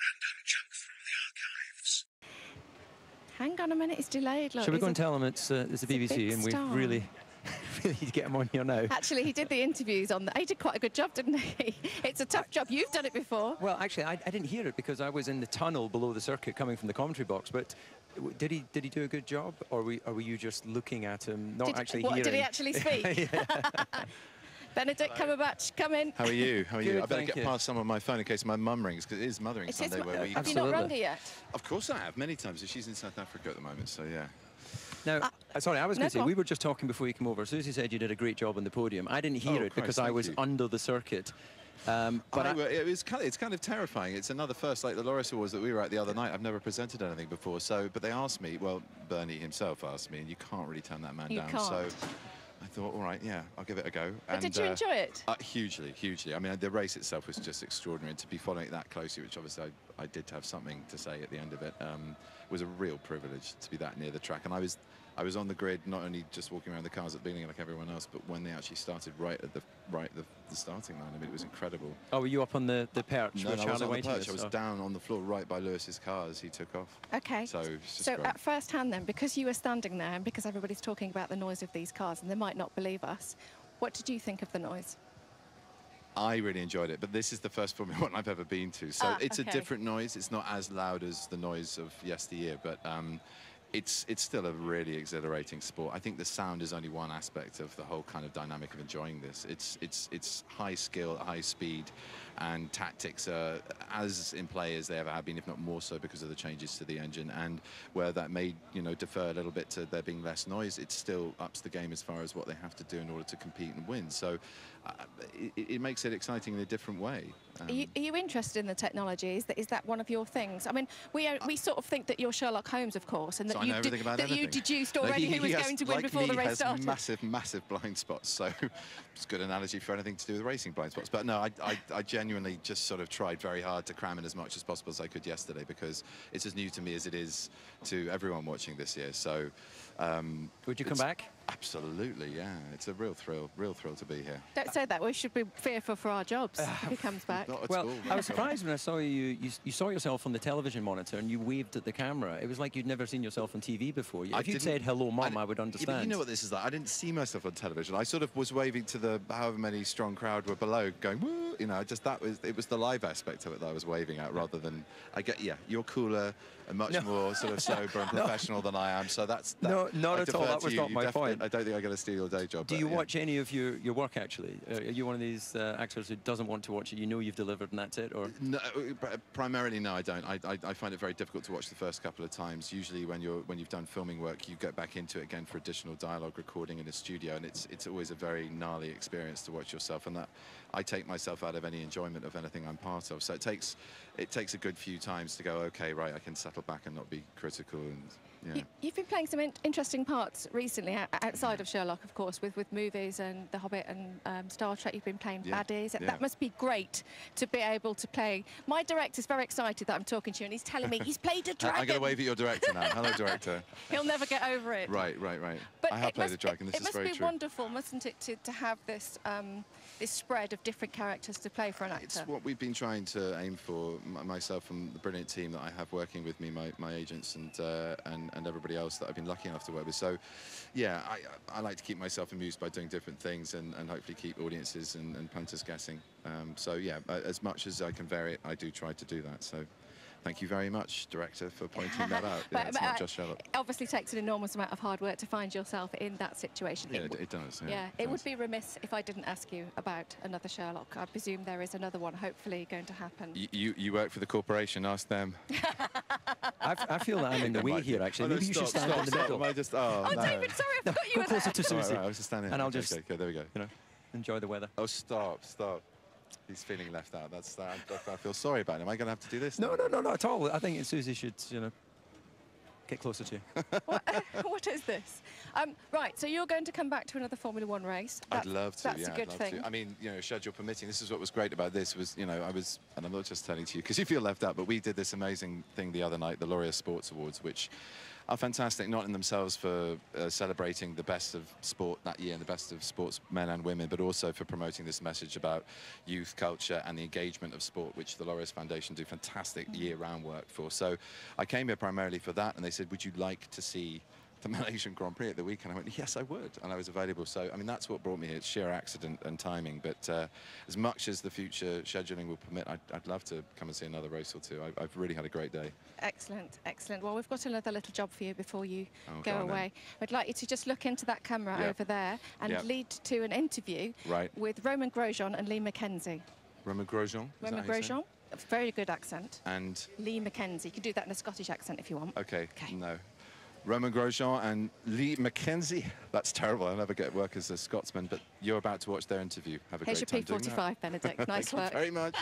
random junk from the archives. Hang on a minute, it's delayed. Look, Shall we go and tell him it's the BBC and we really need to get him on here now? Actually, he did the interviews on he did quite a good job, didn't he? It's a tough job. You've done it before. Well, actually, I didn't hear it because I was in the tunnel below the circuit coming from the commentary box. But did he do a good job, or were you just looking at him, not actually hearing? Did he actually speak? Benedict, Cumberbatch, come in. How are you? How are Good, you? I better thank get you. past some of my phone in case my mum rings, because it is Mothering Sunday where we... Have you not rung her yet? Of course I have, many times. She's in South Africa at the moment, so yeah. Now, sorry, I was going to say, we were just talking before you came over. Susie said you did a great job on the podium. I didn't hear it because I was under the circuit. It's kind of terrifying. It's another first, like the Laureus Awards that we were at the other night. I've never presented anything before, but they asked me, well, Bernie himself asked me, and you can't really turn that man down. So I thought, all right, yeah, I'll give it a go. But did you enjoy it? Hugely, hugely. I mean, the race itself was just extraordinary, and to be following it that closely, which obviously I did have something to say at the end of it, was a real privilege to be that near the track. And I was on the grid, not only just walking around the cars at the beginning like everyone else, but when they actually started right at the starting line. I mean, it was incredible. Oh, were you up on the perch? No, I was on the perch. I was down on the floor right by Lewis's car as he took off. Okay. So at first hand then, because you were standing there and because everybody's talking about the noise of these cars and they might not believe us, what did you think of the noise? I really enjoyed it, but this is the first Formula 1 I've ever been to. So it's a different noise. It's not as loud as the noise of yesteryear, but it's still a really exhilarating sport. I think the sound is only one aspect of the whole kind of dynamic of enjoying this. It's high skill, high speed, and tactics are as in play as they ever have been, if not more so, because of the changes to the engine. And where that may, defer a little bit to there being less noise, it still ups the game as far as what they have to do in order to compete and win. So it makes it exciting in a different way. Are you interested in the technology? Is that one of your things? I mean, we sort of think that you're Sherlock Holmes, of course, and that you deduced already who was going to win before the race started. Massive blind spots. So it's a good analogy for anything to do with racing blind spots. But no, I genuinely just sort of tried very hard to cram in as much as possible as I could yesterday, because it's as new to me as it is to everyone watching this year. So would you come back? Absolutely, yeah. It's a real thrill to be here. Don't say that. We should be fearful for our jobs if he comes back. Not at well, all. I was surprised when I saw you saw yourself on the television monitor and you waved at the camera. It was like you'd never seen yourself on TV before. If you'd said, hello, Mum, I would understand. Yeah, but you know what this is like? I didn't see myself on television. I sort of was waving to the however many strong crowd were below, going, woo! It was the live aspect of it that I was waving at, rather than, you're cooler and much more sort of sober and professional than I am, so that's... not at all, that was not my point. I don't think I'm going to steal your day job. Do you watch any of your work, actually? Are you one of these actors who doesn't want to watch it? You know you've delivered and that's it? Or no, primarily, no, I don't. I find it very difficult to watch the first couple of times. Usually when you've done filming work, you get back into it again for additional dialogue recording in a studio, and it's always a very gnarly experience to watch yourself, and that I take myself out of any enjoyment of anything I'm part of. So it takes a good few times to go, okay, right, I can settle back and not be critical. And yeah. You've been playing some interesting parts recently outside of Sherlock, of course, with movies and The Hobbit and Star Trek. You've been playing baddies. Yeah. That must be great to be able to play. My director's very excited that I'm talking to you, and he's telling me he's played a dragon. I'm going to wave at your director now. Hello, director. He'll never get over it. Right. But I have played a dragon. This is very true. It must be wonderful, mustn't it, to have this this spread of different characters to play for an actor? It's what we've been trying to aim for, myself and the brilliant team that I have working with me, my agents and everybody else that I've been lucky enough to work with. So, yeah, I like to keep myself amused by doing different things and hopefully keep audiences and punters guessing. So, yeah, as much as I can vary it, I do try to do that. So, thank you very much, director, for pointing that out. But it's not just Sherlock. It obviously takes an enormous amount of hard work to find yourself in that situation. Yeah, it does. It would be remiss if I didn't ask you about another Sherlock. I presume there is another one hopefully going to happen. You work for the corporation, ask them. I feel that I'm in the way here, actually. Maybe you should stand in the middle. David, sorry, I forgot you go were closer to Susie. Right, I was just standing. And I'll just, okay, there we go. Enjoy the weather. Oh, stop. He's feeling left out. I feel sorry about him. Am I going to have to do this? No, not at all. I think Susie should, get closer to you. What is this? Right, so you're going to come back to another Formula One race. I'd love to. That's a good thing. I mean, schedule permitting. This is what was great about this was, and I'm not just telling to you because you feel left out, but we did this amazing thing the other night, the Laureus Sports Awards, which are fantastic, not in themselves for celebrating the best of sport that year and the best of sports men and women, but also for promoting this message about youth culture and the engagement of sport, which the Laureus Foundation do fantastic year-round work for. So I came here primarily for that, and they said, would you like to see the Malaysian Grand Prix at the weekend? I went, yes, I would, and I was available. So, I mean, that's what brought me here. It's sheer accident and timing, but as much as the future scheduling will permit, I'd love to come and see another race or two. I've really had a great day. Excellent, excellent. Well, we've got another little job for you before you go away. I'd like you to just look into that camera over there and lead to an interview with Romain Grosjean and Lee Mackenzie. Romain Grosjean? Romain Grosjean. A very good accent. And? Lee Mackenzie. You can do that in a Scottish accent if you want. Okay. No. Romain Grosjean and Lee Mackenzie. That's terrible. I'll never get work as a Scotsman, but you're about to watch their interview. Have a great time doing that. Here's your P45, Benedict. Nice work. Thank you very much.